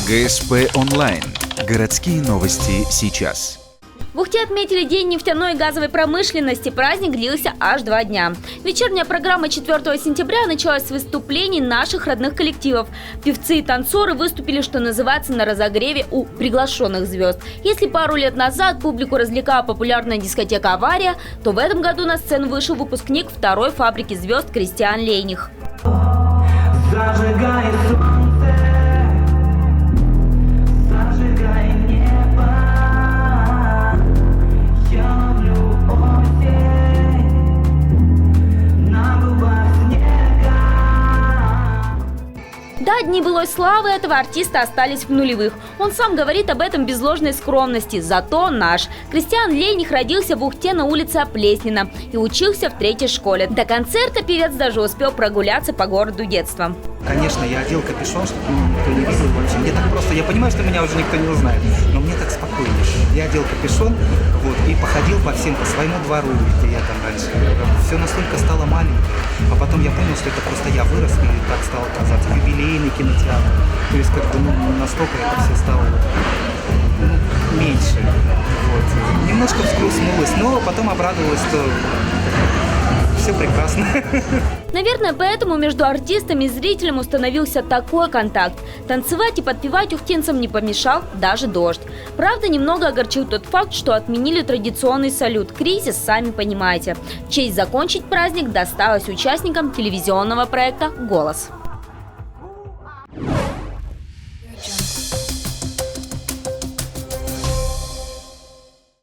ГСП онлайн. Городские новости сейчас. В Ухте отметили День нефтяной и газовой промышленности. Праздник длился аж 2 дня. Вечерняя программа 4 сентября началась с выступлений наших родных коллективов. Певцы и танцоры выступили, что называется, на разогреве у приглашенных звезд. Если пару лет назад публику развлекала популярная дискотека «Авария», то в этом году на сцену вышел выпускник второй фабрики звезд Кристиан Лейних. Зажигай солнце, зажигай небо, я люблю осень, на губах снега. Да, дни былой славы этого артиста остались в нулевых. Он сам говорит об этом без ложной скромности, зато наш. Кристиан Лейних родился в Ухте на улице Оплеснина и учился в 3-й школе. До концерта певец даже успел прогуляться по городу детством. Конечно, я одел капюшон, чтобы никто не видел вообще. Мне так просто, я понимаю, что меня уже никто не узнает, но мне так спокойнее. Я одел капюшон, и походил по своему двору, где я там раньше. Все настолько стало маленьким. А потом я понял, что это просто я вырос, и так стало казаться. Юбилейный кинотеатр. То есть как-то настолько это все стало меньше. Немножко вскруснулось, но потом обрадовалась, что все прекрасно. Наверное, поэтому между артистами и зрителем установился такой контакт. Танцевать и подпевать ухтинцам не помешал даже дождь. Правда, немного огорчил тот факт, что отменили традиционный салют. Кризис, сами понимаете. Честь закончить праздник досталась участникам телевизионного проекта «Голос».